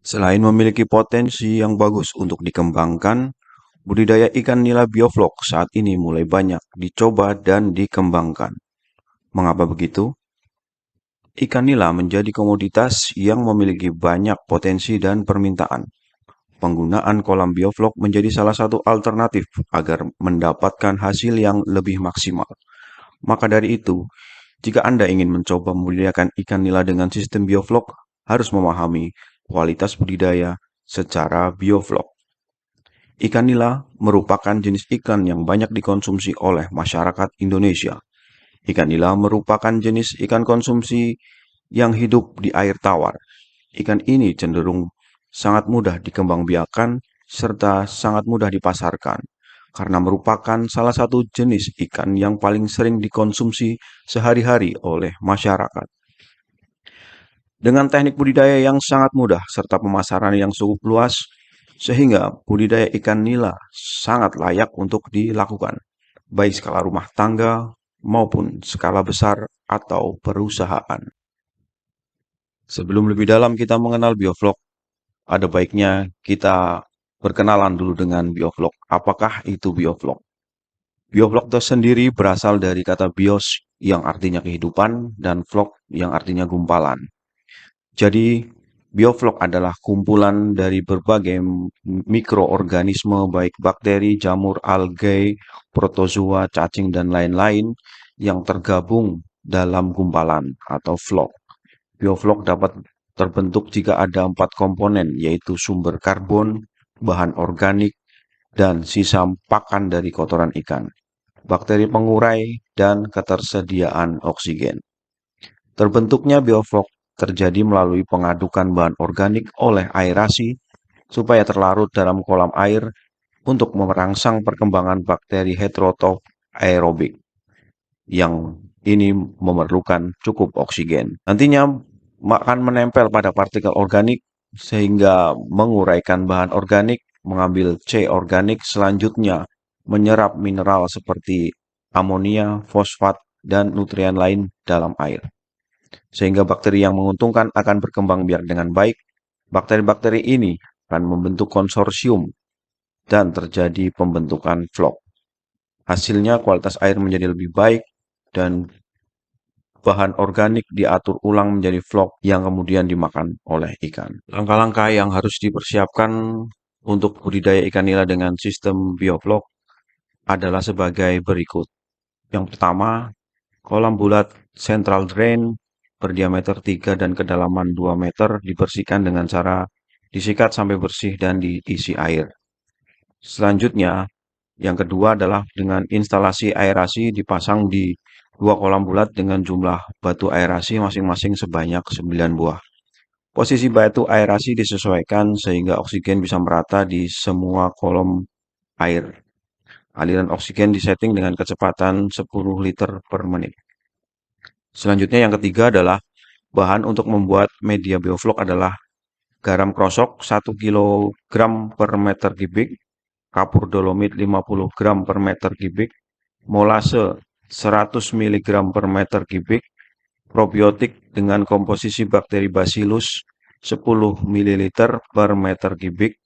Selain memiliki potensi yang bagus untuk dikembangkan, budidaya ikan nila bioflok saat ini mulai banyak dicoba dan dikembangkan. Mengapa begitu? Ikan nila menjadi komoditas yang memiliki banyak potensi dan permintaan. Penggunaan kolam bioflok menjadi salah satu alternatif agar mendapatkan hasil yang lebih maksimal. Maka dari itu, jika Anda ingin mencoba membudidayakan ikan nila dengan sistem bioflok, harus memahami kualitas budidaya secara bioflok. Ikan nila merupakan jenis ikan yang banyak dikonsumsi oleh masyarakat Indonesia. Ikan nila merupakan jenis ikan konsumsi yang hidup di air tawar. Ikan ini cenderung sangat mudah dikembangbiakan serta sangat mudah dipasarkan karena merupakan salah satu jenis ikan yang paling sering dikonsumsi sehari-hari oleh masyarakat. Dengan teknik budidaya yang sangat mudah serta pemasaran yang cukup luas, sehingga budidaya ikan nila sangat layak untuk dilakukan, baik skala rumah tangga maupun skala besar atau perusahaan. Sebelum lebih dalam kita mengenal bioflok, ada baiknya kita berkenalan dulu dengan bioflok. Apakah itu bioflok? Bioflok itu sendiri berasal dari kata bios yang artinya kehidupan dan flok yang artinya gumpalan. Jadi, bioflok adalah kumpulan dari berbagai mikroorganisme baik bakteri, jamur, algae, protozoa, cacing, dan lain-lain yang tergabung dalam gumpalan atau flok. Bioflok dapat terbentuk jika ada 4 komponen, yaitu sumber karbon, bahan organik, dan sisa pakan dari kotoran ikan, bakteri pengurai, dan ketersediaan oksigen. Terbentuknya bioflok terjadi melalui pengadukan bahan organik oleh aerasi supaya terlarut dalam kolam air untuk merangsang perkembangan bakteri heterotrof aerobik yang ini memerlukan cukup oksigen. Nantinya akan menempel pada partikel organik sehingga menguraikan bahan organik, mengambil C organik, selanjutnya menyerap mineral seperti amonia, fosfat, dan nutrien lain dalam air. Sehingga bakteri yang menguntungkan akan berkembang biak dengan baik. Bakteri-bakteri ini akan membentuk konsorsium dan terjadi pembentukan flok. Hasilnya kualitas air menjadi lebih baik dan bahan organik diatur ulang menjadi flok yang kemudian dimakan oleh ikan. Langkah-langkah yang harus dipersiapkan untuk budidaya ikan nila dengan sistem bioflok adalah sebagai berikut. Yang pertama, kolam bulat central drain berdiameter 3 dan kedalaman 2 meter dibersihkan dengan cara disikat sampai bersih dan diisi air. Selanjutnya, yang kedua adalah dengan instalasi aerasi dipasang di 2 kolam bulat dengan jumlah batu aerasi masing-masing sebanyak 9 buah. Posisi batu aerasi disesuaikan sehingga oksigen bisa merata di semua kolom air. Aliran oksigen disetting dengan kecepatan 10 liter per menit. Selanjutnya yang ketiga adalah bahan untuk membuat media bioflok adalah garam krosok 1 kg per meter kubik, kapur dolomit 50 gram per meter kubik, molase 100 mg per meter kubik, probiotik dengan komposisi bakteri Bacillus 10 ml per meter kubik,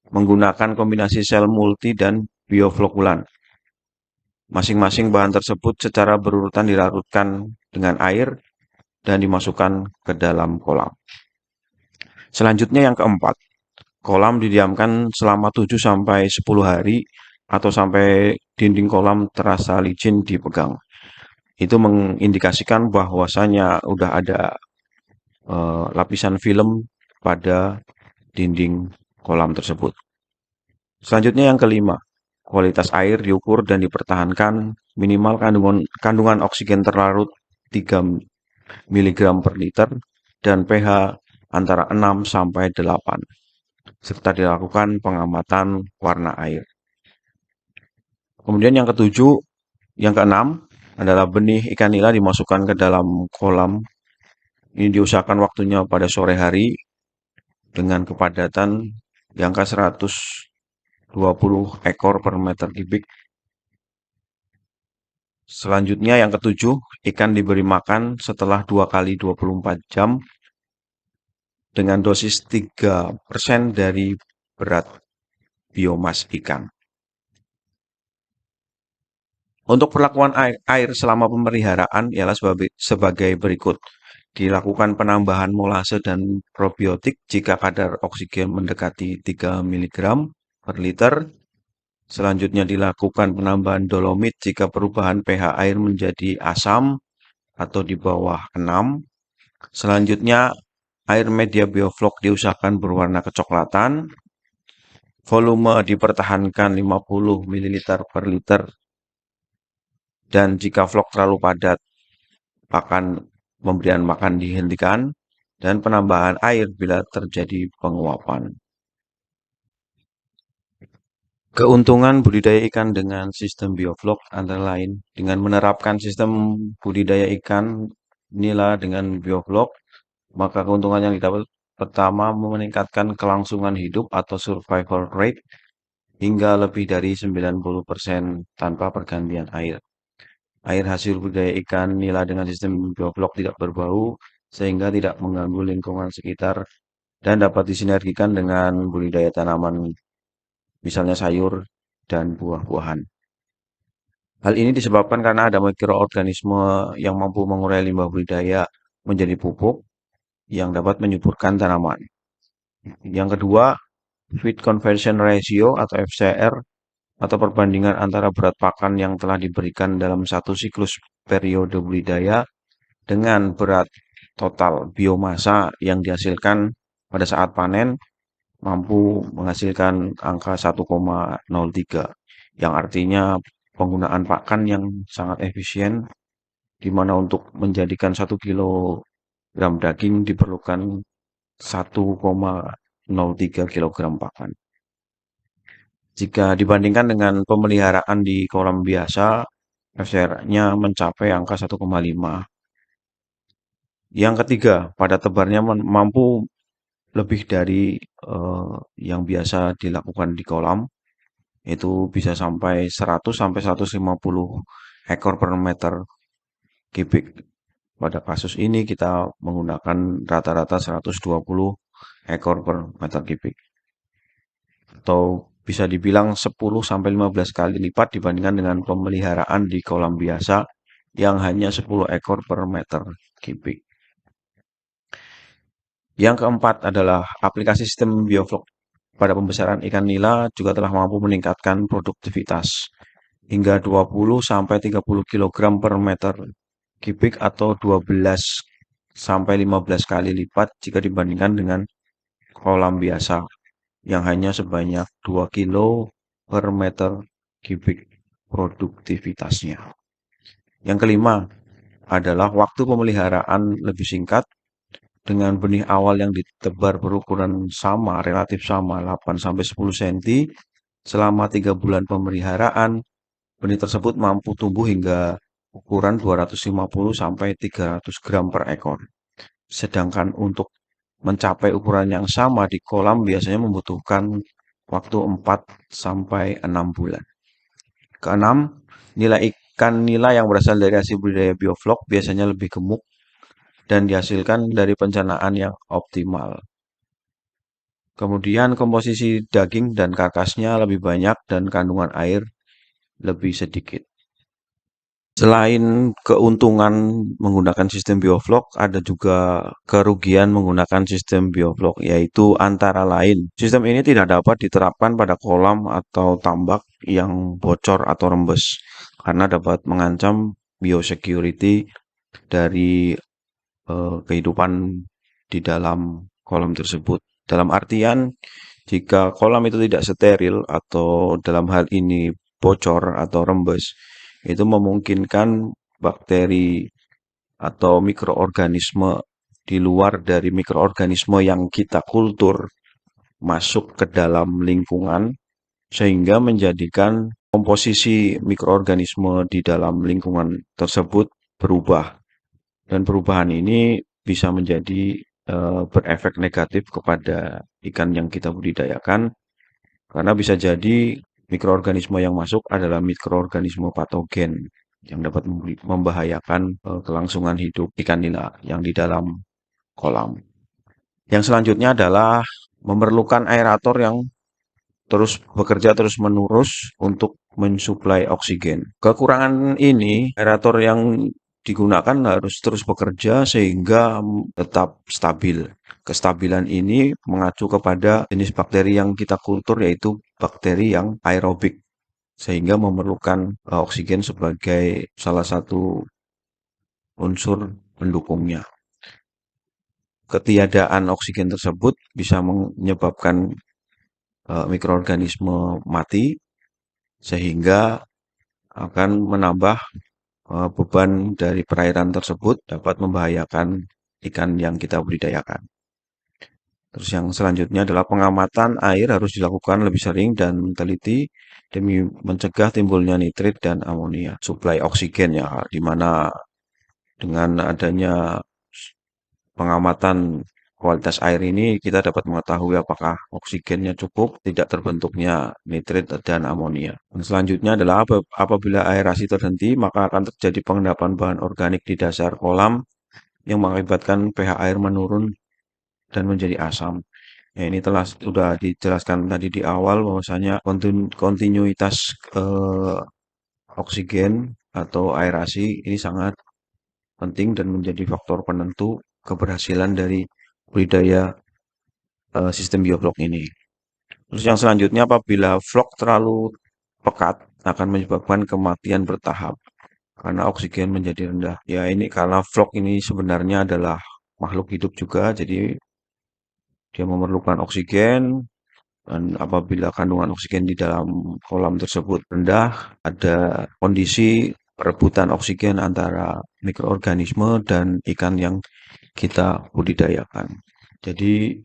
menggunakan kombinasi sel multi dan bioflokulan. Masing-masing bahan tersebut secara berurutan dilarutkan dengan air dan dimasukkan ke dalam kolam. Selanjutnya yang keempat, kolam didiamkan selama 7-10 hari atau sampai dinding kolam terasa licin dipegang. Itu mengindikasikan bahwasanya udah ada lapisan film pada dinding kolam tersebut. Selanjutnya yang kelima, kualitas air diukur dan dipertahankan minimal kandungan oksigen terlarut 3 mg per liter dan pH antara 6 sampai 8, serta dilakukan pengamatan warna air. Kemudian yang ketujuh, yang keenam adalah benih ikan nila dimasukkan ke dalam kolam. Ini diusahakan waktunya pada sore hari dengan kepadatan di angka 120 ekor per meter kubik. Selanjutnya yang ketujuh, ikan diberi makan setelah 2 kali 24 jam dengan dosis 3% dari berat biomas ikan. Untuk perlakuan air selama pemeliharaan ialah sebagai berikut. Dilakukan penambahan molase dan probiotik jika kadar oksigen mendekati 3 mg per liter. Selanjutnya dilakukan penambahan dolomit jika perubahan pH air menjadi asam atau di bawah 6. Selanjutnya air media bioflok diusahakan berwarna kecoklatan. Volume dipertahankan 50 ml per liter. Dan jika vlog terlalu padat, pemberian makan dihentikan dan penambahan air bila terjadi penguapan. Keuntungan budidaya ikan dengan sistem bioflok antara lain dengan menerapkan sistem budidaya ikan nila dengan bioflok, maka keuntungan yang didapat pertama meningkatkan kelangsungan hidup atau survival rate hingga lebih dari 90% tanpa pergantian air. Air hasil budidaya ikan nila dengan sistem bioflok tidak berbau sehingga tidak mengganggu lingkungan sekitar dan dapat disinergikan dengan budidaya tanaman, misalnya sayur dan buah-buahan. Hal ini disebabkan karena ada mikroorganisme yang mampu mengurai limbah budidaya menjadi pupuk yang dapat menyuburkan tanaman. Yang kedua, feed conversion ratio atau FCR atau perbandingan antara berat pakan yang telah diberikan dalam satu siklus periode budidaya dengan berat total biomasa yang dihasilkan pada saat panen mampu menghasilkan angka 1,03, yang artinya penggunaan pakan yang sangat efisien, di mana untuk menjadikan 1 kilogram daging diperlukan 1,03 kilogram pakan. Jika dibandingkan dengan pemeliharaan di kolam biasa, FCR-nya mencapai angka 1,5. Yang ketiga, pada tebarnya mampu lebih dari yang biasa dilakukan di kolam, itu bisa sampai 100 sampai 150 ekor per meter kubik. Pada kasus ini kita menggunakan rata-rata 120 ekor per meter kubik. Atau bisa dibilang 10 sampai 15 kali lipat dibandingkan dengan pemeliharaan di kolam biasa yang hanya 10 ekor per meter kubik. Yang keempat adalah aplikasi sistem bioflok pada pembesaran ikan nila juga telah mampu meningkatkan produktivitas hingga 20 sampai 30 kg per meter kubik atau 12 sampai 15 kali lipat jika dibandingkan dengan kolam biasa yang hanya sebanyak 2 kilo per meter kubik produktivitasnya. Yang kelima adalah waktu pemeliharaan lebih singkat dengan benih awal yang ditebar berukuran sama, relatif sama, 8 sampai 10 cm. Selama 3 bulan pemeliharaan, benih tersebut mampu tumbuh hingga ukuran 250 sampai 300 gram per ekor. Sedangkan untuk mencapai ukuran yang sama di kolam biasanya membutuhkan waktu 4 sampai 6 bulan. Keenam, nilai ikan nila yang berasal dari hasil budidaya bioflok biasanya lebih gemuk dan dihasilkan dari pencernaan yang optimal. Kemudian komposisi daging dan karkasnya lebih banyak dan kandungan air lebih sedikit. Selain keuntungan menggunakan sistem bioflok, ada juga kerugian menggunakan sistem bioflok, yaitu antara lain, sistem ini tidak dapat diterapkan pada kolam atau tambak yang bocor atau rembes, karena dapat mengancam biosecurity dari kehidupan di dalam kolam tersebut. Dalam artian, jika kolam itu tidak steril atau dalam hal ini bocor atau rembes, itu memungkinkan bakteri atau mikroorganisme di luar dari mikroorganisme yang kita kultur masuk ke dalam lingkungan sehingga menjadikan komposisi mikroorganisme di dalam lingkungan tersebut berubah. Dan perubahan ini bisa menjadi berefek negatif kepada ikan yang kita budidayakan karena bisa jadi mikroorganisme yang masuk adalah mikroorganisme patogen yang dapat membahayakan kelangsungan hidup ikan nila yang di dalam kolam. Yang selanjutnya adalah memerlukan aerator yang terus bekerja terus-menerus untuk mensuplai oksigen. Kekurangan ini, aerator yang digunakan harus terus bekerja sehingga tetap stabil. Kestabilan ini mengacu kepada jenis bakteri yang kita kultur, yaitu bakteri yang aerobik, sehingga memerlukan oksigen sebagai salah satu unsur pendukungnya. Ketiadaan oksigen tersebut bisa menyebabkan mikroorganisme mati, sehingga akan menambah beban dari perairan tersebut, dapat membahayakan ikan yang kita budidayakan. Terus yang selanjutnya adalah pengamatan air harus dilakukan lebih sering dan teliti demi mencegah timbulnya nitrit dan amonia. Suplai oksigen ya, di mana dengan adanya pengamatan kualitas air ini kita dapat mengetahui apakah oksigennya cukup, tidak terbentuknya nitrit dan amonia. Dan selanjutnya adalah apabila aerasi terhenti, maka akan terjadi pengendapan bahan organik di dasar kolam yang mengakibatkan pH air menurun dan menjadi asam. Ya, ini sudah dijelaskan tadi di awal bahwasanya kontinuitas oksigen atau aerasi ini sangat penting dan menjadi faktor penentu keberhasilan dari budidaya sistem bioflok ini. Terus yang selanjutnya, apabila flok terlalu pekat akan menyebabkan kematian bertahap karena oksigen menjadi rendah. Ya, ini karena flok ini sebenarnya adalah makhluk hidup juga, jadi dia memerlukan oksigen, dan apabila kandungan oksigen di dalam kolam tersebut rendah, ada kondisi perebutan oksigen antara mikroorganisme dan ikan yang kita budidayakan. Jadi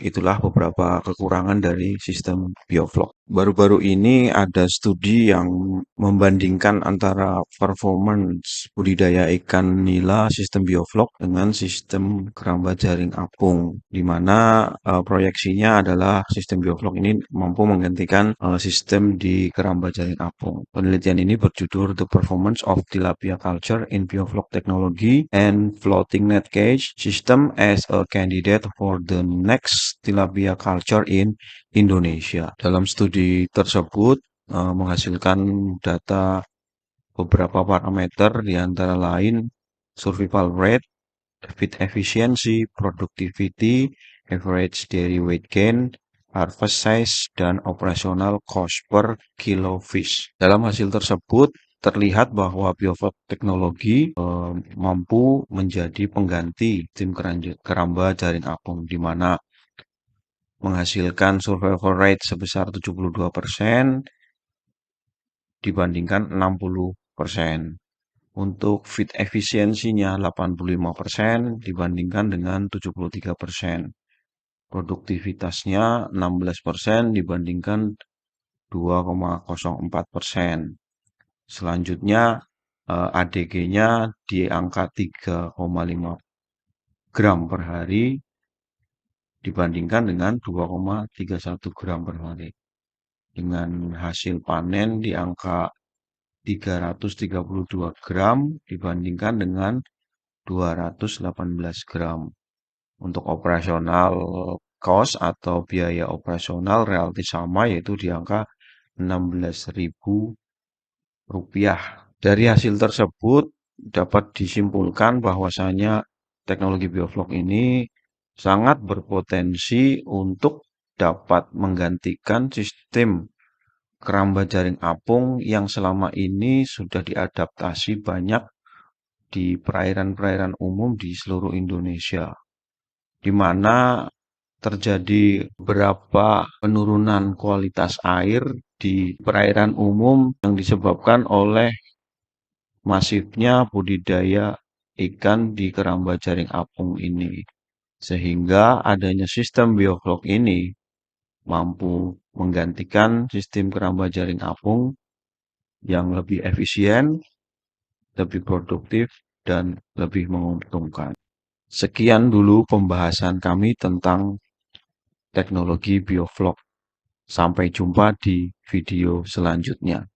itulah beberapa kekurangan dari sistem bioflok. Baru-baru ini ada studi yang membandingkan antara performance budidaya ikan nila sistem bioflok dengan sistem keramba jaring apung, di mana proyeksinya adalah sistem bioflok ini mampu menggantikan sistem di keramba jaring apung. Penelitian ini berjudul The Performance of Tilapia Culture in Bioflok Technology and Floating Net Cage System as a Candidate for the Next Tilapia Culture in Indonesia. Dalam studi tersebut menghasilkan data beberapa parameter, di antara lain survival rate, feed efficiency, productivity, average dairy weight gain, harvest size, dan operational cost per kilo fish. Dalam hasil tersebut terlihat bahwa bioflok teknologi mampu menjadi pengganti tim keramba jaring apung, di mana menghasilkan survival rate sebesar 72% dibandingkan 60%. Untuk feed efisiensinya 85% dibandingkan dengan 73%. Produktivitasnya 16% dibandingkan 2,04%. Selanjutnya ADG-nya di angka 3,5 gram per hari dibandingkan dengan 2,31 gram per hari. Dengan hasil panen di angka 332 gram dibandingkan dengan 218 gram. Untuk operasional cost atau biaya operasional relatif sama, yaitu di angka Rp16.000. Dari hasil tersebut dapat disimpulkan bahwasanya teknologi bioflok ini sangat berpotensi untuk dapat menggantikan sistem keramba jaring apung yang selama ini sudah diadaptasi banyak di perairan-perairan umum di seluruh Indonesia, di mana terjadi beberapa penurunan kualitas air di perairan umum yang disebabkan oleh masifnya budidaya ikan di keramba jaring apung ini. Sehingga adanya sistem bioflok ini mampu menggantikan sistem keramba jaring apung yang lebih efisien, lebih produktif, dan lebih menguntungkan. Sekian dulu pembahasan kami tentang teknologi bioflok. Sampai jumpa di video selanjutnya.